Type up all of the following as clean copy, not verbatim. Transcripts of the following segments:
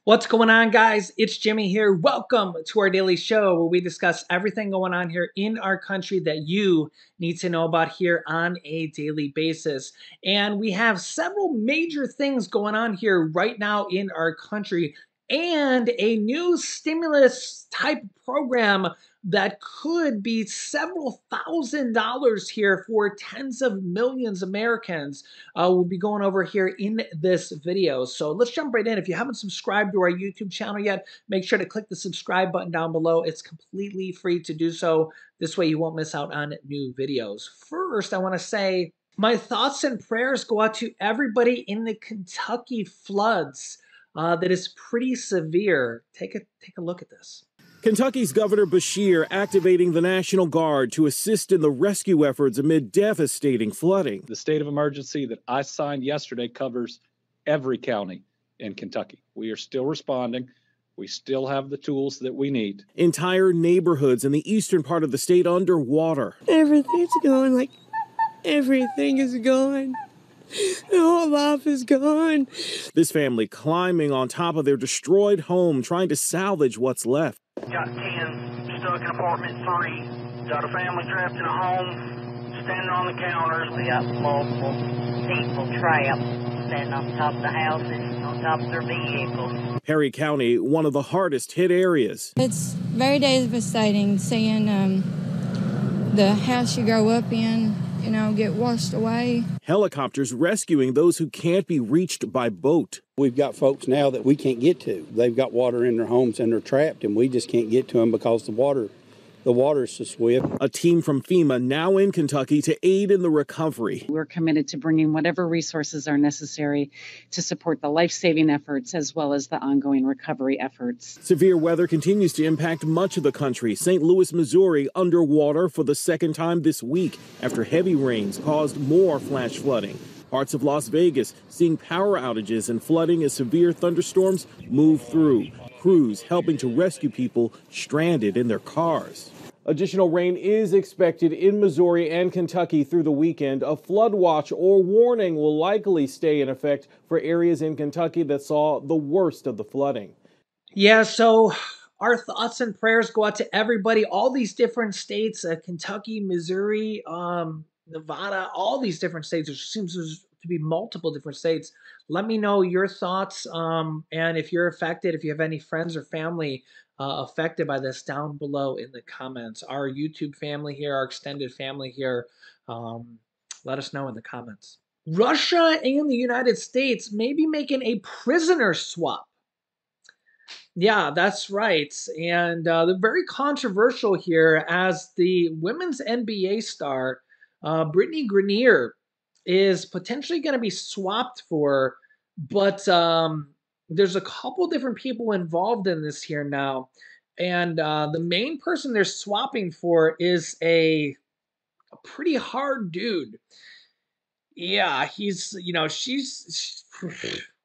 What's going on, guys? It's Jimmy here. Welcome to our daily show where we discuss everything going on here in our country that you need to know about here on a daily basis. And we have several major things going on here right now in our country and a new stimulus type program that could be several $1,000s here for tens of millions of Americans. We'll be going over here in this video. So let's jump right in. If you haven't subscribed to our YouTube channel yet, make sure to click the subscribe button down below. It's completely free to do so. This way you won't miss out on new videos. First, I want to say my thoughts and prayers go out to everybody in the Kentucky floods. That is pretty severe. Take a look at this. Kentucky's Governor Beshear activating the National Guard to assist in the rescue efforts amid devastating flooding. The state of emergency that I signed yesterday covers every county in Kentucky. We are still responding. We still have the tools that we need. Entire neighborhoods in the eastern part of the state underwater. Everything's gone, everything is gone. The whole life is gone. This family climbing on top of their destroyed home, trying to salvage what's left. Got 10 stuck in apartment 3. Got a family trapped in a home, standing on the counters. We got multiple people trapped, standing on top of the houses, on top of their vehicles. Perry County, one of the hardest hit areas. It's very devastating seeing the house you grow up in, get washed away. Helicopters rescuing those who can't be reached by boat. We've got folks now that we can't get to. They've got water in their homes and they're trapped, and we just can't get to them because the water is so swift. A team from FEMA now in Kentucky to aid in the recovery. We're committed to bringing whatever resources are necessary to support the life-saving efforts as well as the ongoing recovery efforts. Severe weather continues to impact much of the country. St. Louis, Missouri, underwater for the second time this week after heavy rains caused more flash flooding. Parts of Las Vegas seeing power outages and flooding as severe thunderstorms move through. Crews helping to rescue people stranded in their cars. Additional rain is expected in Missouri and Kentucky through the weekend. A flood watch or warning will likely stay in effect for areas in Kentucky that saw the worst of the flooding. Yeah, so our thoughts and prayers go out to everybody, all these different states, Kentucky, Missouri, Nevada, all these different states. There seems to be multiple different states. Let me know your thoughts, and if you're affected, if you have any friends or family affected by this, down below in the comments. Our YouTube family here, our extended family here, let us know in the comments. Russia and the United States may be making a prisoner swap. Yeah, that's right. And they're very controversial here as the women's NBA star, Brittany Grenier, is potentially going to be swapped for, but there's a couple different people involved in this here now. And the main person they're swapping for is a pretty hard dude. Yeah, he's, she's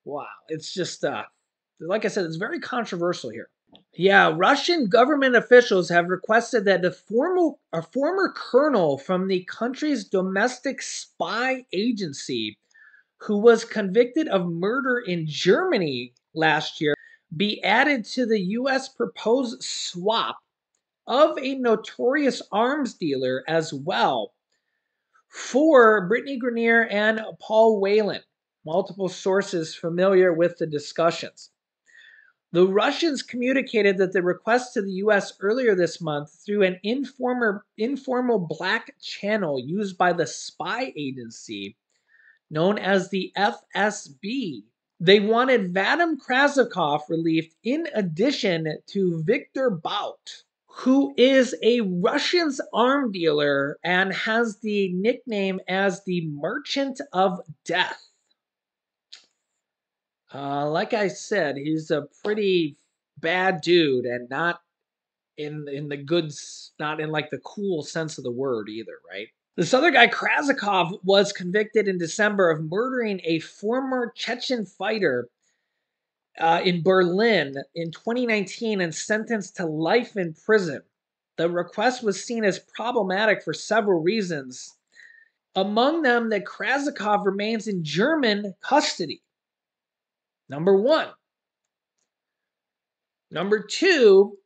wow. It's just, like I said, it's very controversial here. Yeah, Russian government officials have requested that a former colonel from the country's domestic spy agency, who was convicted of murder in Germany last year, be added to the U.S. proposed swap of a notorious arms dealer as well for Brittany Grenier and Paul Whelan, multiple sources familiar with the discussions. The Russians communicated that the request to the U.S. earlier this month through an informal black channel used by the spy agency known as the FSB. They wanted Vadim Krasikov relieved in addition to Viktor Bout, who is a Russian's arm dealer and has the nickname as the Merchant of Death. Like I said, he's a pretty bad dude, and not in the goods, not in like the cool sense of the word either, right? This other guy, Krasikov, was convicted in December of murdering a former Chechen fighter in Berlin in 2019 and sentenced to life in prison. The request was seen as problematic for several reasons. Among them, that Krasikov remains in German custody. Number one, Number two,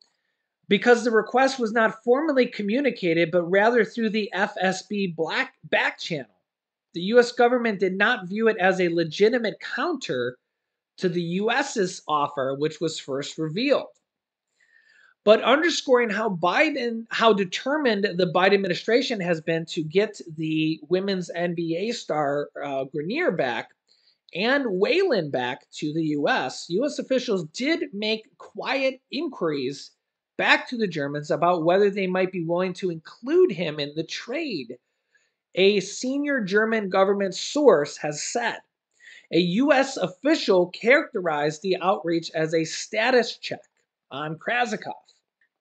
because the request was not formally communicated, but rather through the FSB back channel. The U.S. government did not view it as a legitimate counter to the U.S.'s offer, which was first revealed. But underscoring how determined the Biden administration has been to get the women's NBA star Grenier back and Whalen back to the U.S. officials did make quiet inquiries back to the Germans about whether they might be willing to include him in the trade. A senior German government source has said a U.S. official characterized the outreach as a status check on Krasikov.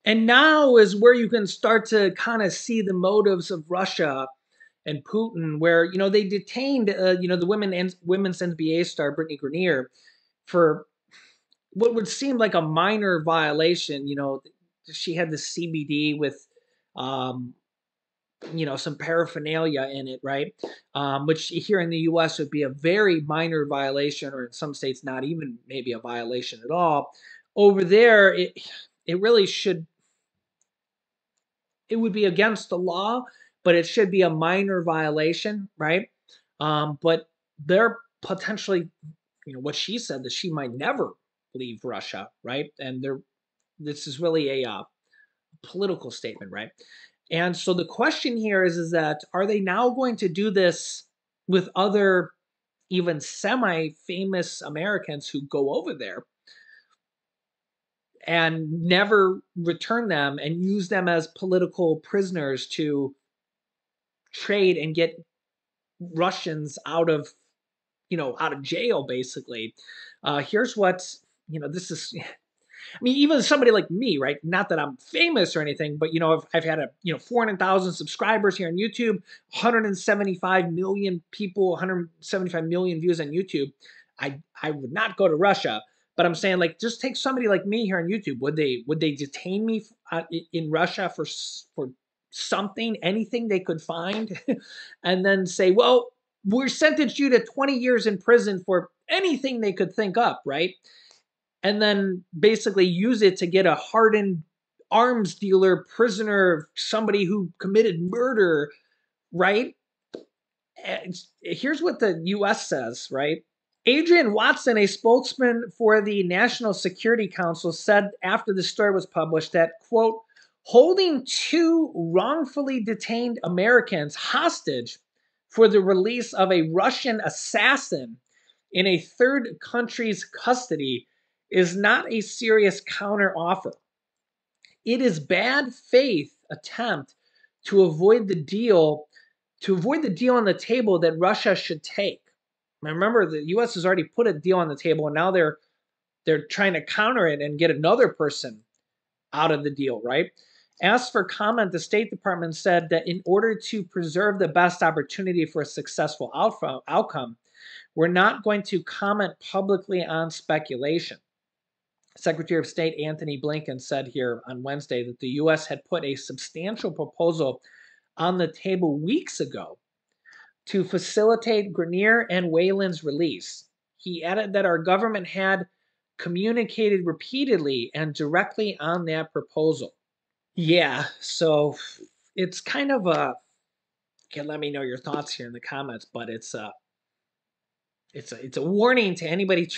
And now is where you can start to kind of see the motives of Russia and Putin, where they detained the women's NBA star Brittany Grenier for what would seem like a minor violation. She had the CBD with some paraphernalia in it, right? Which here in the U.S. would be a very minor violation, or in some states not even maybe a violation at all. Over there, it really should. It would be against the law, but it should be a minor violation, right? But they're potentially, what she said that she might never leave Russia, right? And this is really a political statement, right? And so the question here is that are they now going to do this with other even semi-famous Americans who go over there and never return them and use them as political prisoners to trade and get Russians out of jail, basically? Here's what, this is, I mean, even somebody like me, right? Not that I'm famous or anything, but I've had 400,000 subscribers here on YouTube, 175 million people, 175 million views on YouTube. I would not go to Russia, but I'm saying, like, just take somebody like me here on YouTube. Would they detain me in Russia for something, anything they could find, and then say, well, we're sentenced you to 20 years in prison for anything they could think up, right? And then basically use it to get a hardened arms dealer, prisoner, somebody who committed murder, right? Here's what the U.S. says, right? Adrian Watson, a spokesman for the National Security Council, said after the story was published that, quote, holding two wrongfully detained Americans hostage for the release of a Russian assassin in a third country's custody is not a serious counteroffer. It is bad faith attempt to avoid the deal on the table that Russia should take. Remember, the U.S. has already put a deal on the table, and now they're trying to counter it and get another person out of the deal, right? Asked for comment, the State Department said that in order to preserve the best opportunity for a successful outcome, we're not going to comment publicly on speculation. Secretary of State Antony Blinken said here on Wednesday that the U.S. had put a substantial proposal on the table weeks ago to facilitate Grenier and Whalen's release. He added that our government had communicated repeatedly and directly on that proposal. Yeah, so it's kind of a. You can let me know your thoughts here in the comments, but it's a warning to anybody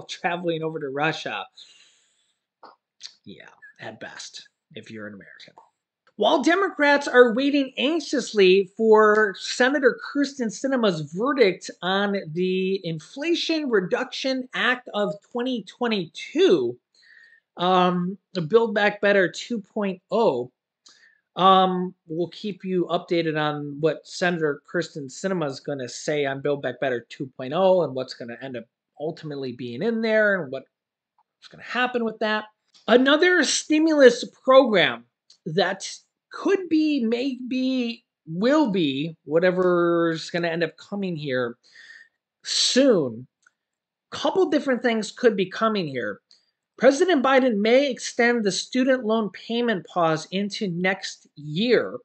traveling over to Russia. Yeah, at best, if you're an American. While Democrats are waiting anxiously for Senator Kyrsten Sinema's verdict on the Inflation Reduction Act of 2022, Build Back Better 2.0, we'll keep you updated on what Senator Kyrsten Sinema is going to say on Build Back Better 2.0 and what's going to end up ultimately being in there and what's going to happen with that. Another stimulus program that could be, maybe, will be, whatever's going to end up coming here soon. Couple different things could be coming here. President Biden may extend the student loan payment pause into next year.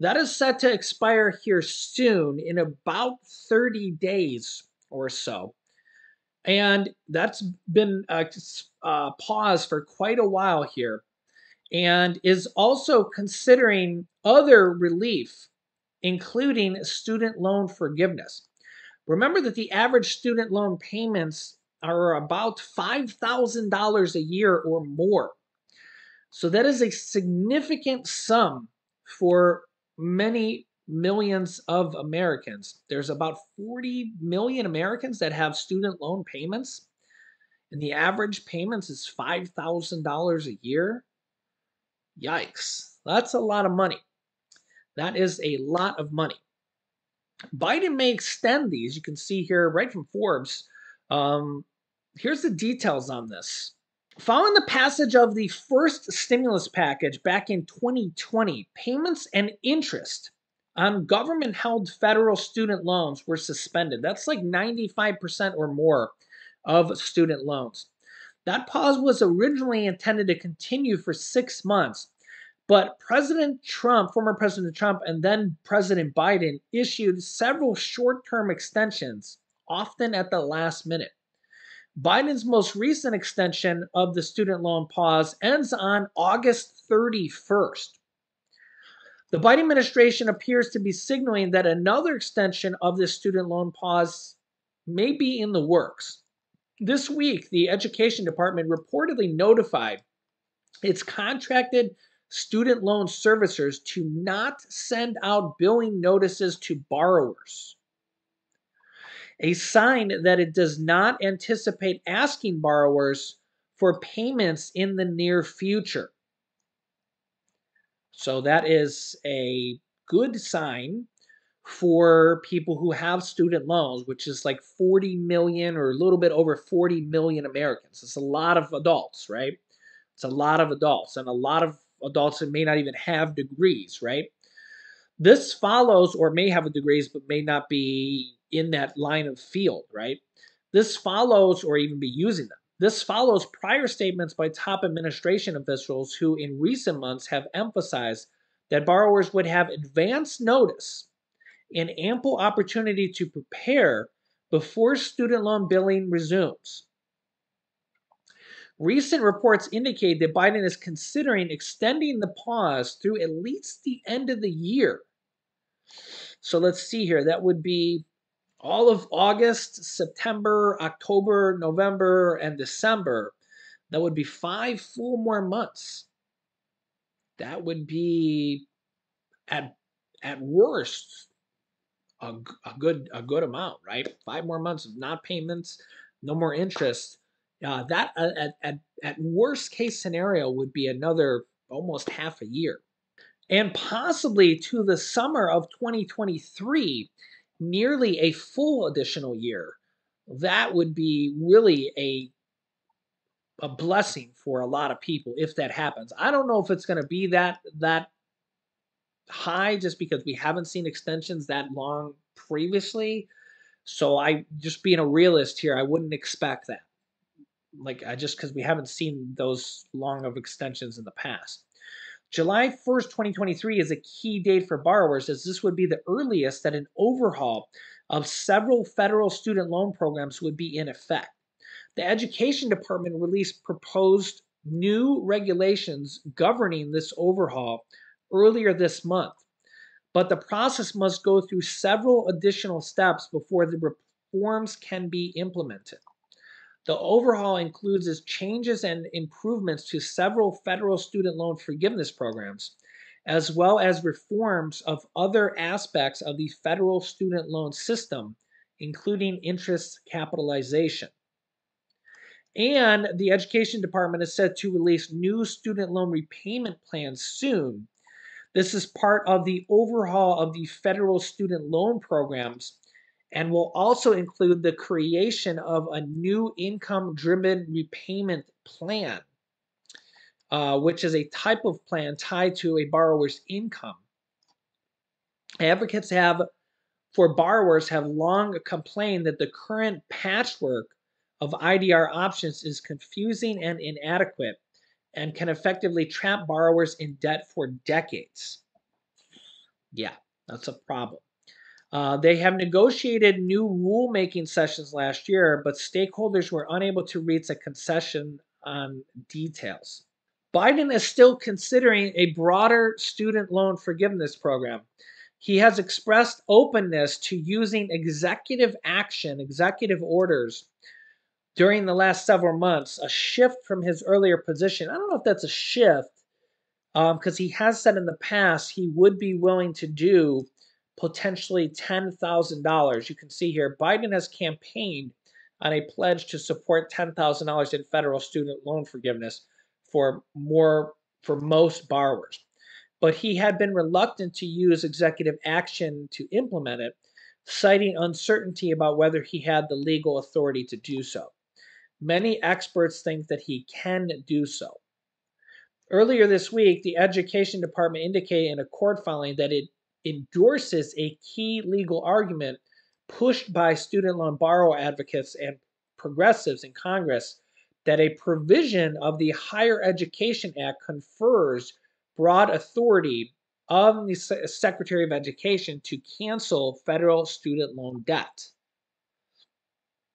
That is set to expire here soon in about 30 days or so. And that's been paused for quite a while here, and is also considering other relief, including student loan forgiveness. Remember that the average student loan payments are about $5,000 a year or more. So that is a significant sum for many millions of Americans. There's about 40 million Americans that have student loan payments, and the average payments is $5,000 a year. Yikes. That's a lot of money. That is a lot of money. Biden may extend these. You can see here right from Forbes. Here's the details on this. Following the passage of the first stimulus package back in 2020, payments and interest on government-held federal student loans were suspended. That's like 95% or more of student loans. That pause was originally intended to continue for 6 months, but President Trump, former President Trump, and then President Biden issued several short-term extensions, often at the last minute. Biden's most recent extension of the student loan pause ends on August 31st. The Biden administration appears to be signaling that another extension of this student loan pause may be in the works. This week, the Education Department reportedly notified its contracted student loan servicers to not send out billing notices to borrowers, a sign that it does not anticipate asking borrowers for payments in the near future. So that is a good sign for people who have student loans, which is like 40 million or a little bit over 40 million Americans. It's a lot of adults, right? It's a lot of adults, and a lot of adults that may not even have degrees, right? This follows, or may have degrees, but may not be in that line of field, right? This follows, or even be using them. This follows prior statements by top administration officials who, in recent months, have emphasized that borrowers would have advance notice and ample opportunity to prepare before student loan billing resumes. Recent reports indicate that Biden is considering extending the pause through at least the end of the year. So let's see here. That would be all of August, September, October, November, and December. That would be 5 full more months. That would be at worst a good amount, right? 5 more months of not payments, no more interest. That at worst case scenario would be another almost half a year, and possibly to the summer of 2023, nearly a full additional year. That would be really a blessing for a lot of people if that happens. I don't know if it's going to be that high, just because we haven't seen extensions that long previously. So I, just being a realist here, I wouldn't expect that. Like, I just, because we haven't seen those long of extensions in the past. July 1st, 2023 is a key date for borrowers, as this would be the earliest that an overhaul of several federal student loan programs would be in effect. The Education Department released proposed new regulations governing this overhaul earlier this month, but the process must go through several additional steps before the reforms can be implemented. The overhaul includes changes and improvements to several federal student loan forgiveness programs, as well as reforms of other aspects of the federal student loan system, including interest capitalization. And the Education Department is set to release new student loan repayment plans soon. This is part of the overhaul of the federal student loan programs, and will also include the creation of a new income-driven repayment plan, which is a type of plan tied to a borrower's income. Advocates for borrowers have long complained that the current patchwork of IDR options is confusing and inadequate, and can effectively trap borrowers in debt for decades. Yeah, that's a problem. They have negotiated new rulemaking sessions last year, but stakeholders were unable to reach a concession on details. Biden is still considering a broader student loan forgiveness program. He has expressed openness to using executive action, executive orders during the last several months, a shift from his earlier position. I don't know if that's a shift, because he has said in the past he would be willing to do potentially $10,000. You can see here, Biden has campaigned on a pledge to support $10,000 in federal student loan forgiveness for most borrowers. But he had been reluctant to use executive action to implement it, citing uncertainty about whether he had the legal authority to do so. Many experts think that he can do so. Earlier this week, the Education Department indicated in a court filing that it endorses a key legal argument pushed by student loan borrower advocates and progressives in Congress that a provision of the Higher Education Act confers broad authority of the Secretary of Education to cancel federal student loan debt.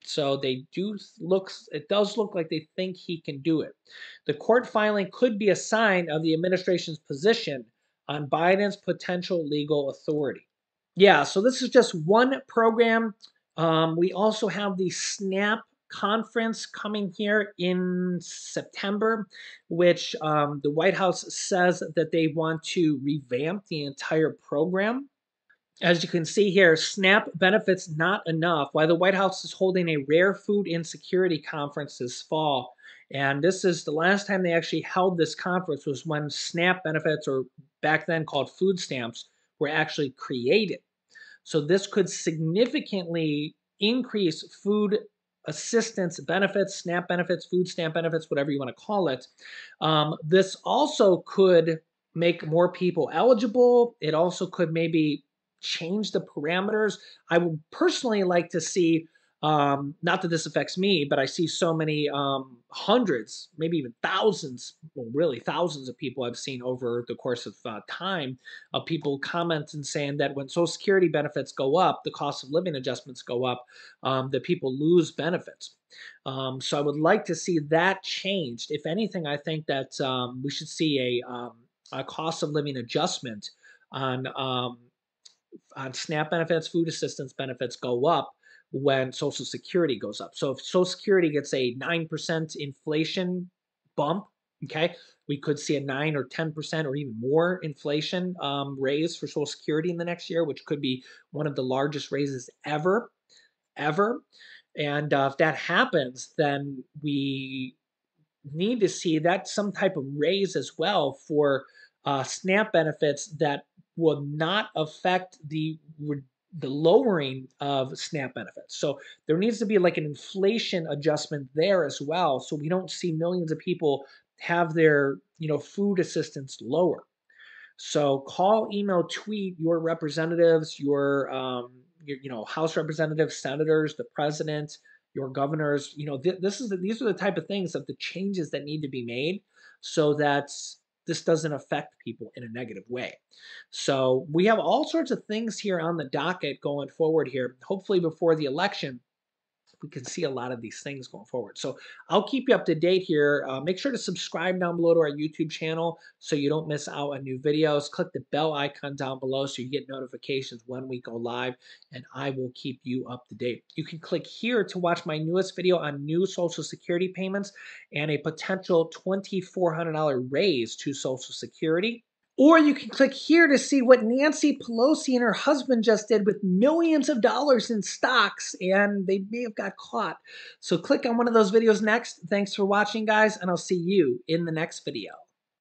So it does look like they think he can do it. The court filing could be a sign of the administration's position on Biden's potential legal authority. Yeah, so this is just one program. We also have the SNAP conference coming here in September, which the White House says that they want to revamp the entire program. As you can see here, SNAP benefits not enough. Why the White House is holding a rare food insecurity conference this fall. And this is the last time they actually held this conference was when SNAP benefits, or back then called food stamps, were actually created. So this could significantly increase food assistance benefits, SNAP benefits, food stamp benefits, whatever you want to call it. This also could make more people eligible. It also could maybe change the parameters. I would personally like to see, not that this affects me, but I see so many hundreds, maybe even thousands, well, really thousands of people I've seen over the course of time of people commenting saying that when Social Security benefits go up, the cost of living adjustments go up, that people lose benefits. So I would like to see that changed. If anything, I think that we should see a cost of living adjustment on SNAP benefits, food assistance benefits go up when Social Security goes up. So if Social Security gets a 9% inflation bump, okay, we could see a 9 or 10% or even more inflation raise for Social Security in the next year, which could be one of the largest raises ever. And if that happens, then we need to see that some type of raise as well for SNAP benefits that will not affect the lowering of SNAP benefits. So there needs to be like an inflation adjustment there as well, so we don't see millions of people have their food assistance lower. So call, email, tweet your representatives, your House representatives, senators, the president, your governors. These are the type of things of the changes that need to be made so that this doesn't affect people in a negative way. So we have all sorts of things here on the docket going forward here. Hopefully before the election, we can see a lot of these things going forward. So I'll keep you up to date here. Make sure to subscribe down below to our YouTube channel so you don't miss out on new videos. Click the bell icon down below so you get notifications when we go live, and I will keep you up to date. You can click here to watch my newest video on new Social Security payments and a potential $2,400 raise to Social Security. Or you can click here to see what Nancy Pelosi and her husband just did with millions of dollars in stocks, and they may have got caught. So click on one of those videos next. Thanks for watching, guys, and I'll see you in the next video.